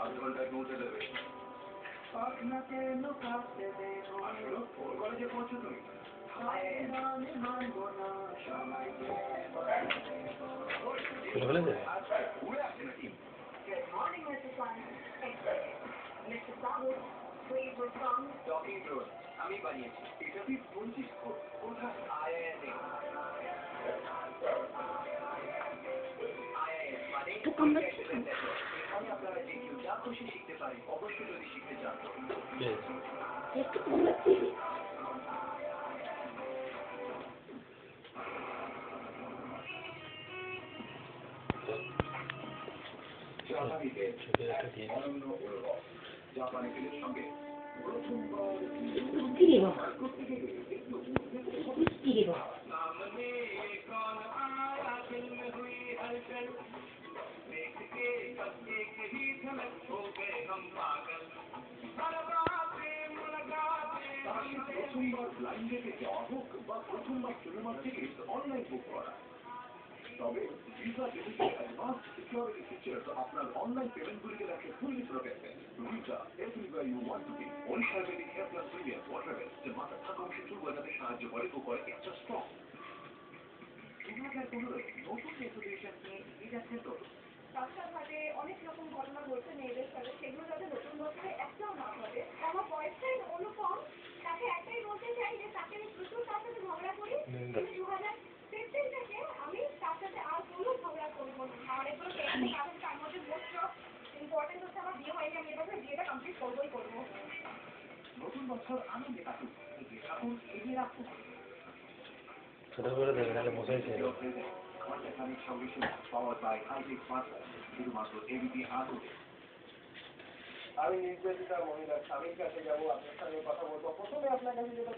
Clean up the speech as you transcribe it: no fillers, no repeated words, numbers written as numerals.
আধ ঘন্টায় পৌঁছে দেবে। আপনাকে লুকাতে দেবো। আসলে কোন কলেজে পড়ছো তুমি? আমি মানবো না সবাইকে আচ্ছা উড়ে আসছে নাকি? Good morning, Mr. Sun. Mr. Sabu, please respond. Talking drone. আমি বানিয়েছি। এটা তুই বলছিস কোথায়? IIM এ। IIM মানে এখানে আপনারা যে কেউ যা খুশি শিখতে পারে, অবশ্যই যদি শিখতে চান তো। জাপানিদের সঙ্গে প্রথমবার লাইন থেকে যাওয়া হোক বা প্রথমবার সিনেমা থেকে অনলাইন বুক করা, তবে ভিসা ডেবিটে অ্যাডভান্স সিকিউরিটি ফিচার্স আপনার অনলাইন পেমেন্টগুলিকে রাখে fully protected. Visa everywhere you want to be. পরিষেবাটি hair plus premium water base যে মাথার থাকা অংশে চুল গজাতে সাহায্য করে ও করে এক্সট্রা স্ট্রং। 2015 নতুন রেগুলেশন নিয়ে এগিয়ে যাচ্ছেন তো। রাস্তাঘাটে অনেক রকম ঘটনা ঘটছে মেয়েদের সাথে, সেগুলো যাতে নতুন বছরে একটাও না ঘটে। আমার বয়ফ্রেন্ড অনুপম, তাকে একটাই বলতে চাই যে তাকে আমি প্রচুর তার সাথে ঝগড়া করি। 2015 থেকে আমি তার সাথে আর কোনো ঝগড়া করবো না। আর এগুলো দেখি কারণ তার মধ্যে মোস্ট ইম্পর্টেন্ট হচ্ছে আমার বিয়ে হয়নি, আমি এবার বিয়েটা কমপ্লিট করবোই করবো। নতুন বছর আনন্দে কাটুক, এগিয়ে থাকুন, এগিয়ে রাখুন। ছোট করে দেবে তাহলে মশাই ছিল আমি নির্যাতিতা মহিলার স্বামীর কাছে যাবো, আপনার সঙ্গে কথা বলবো। প্রথমে আপনার কাছে যেটা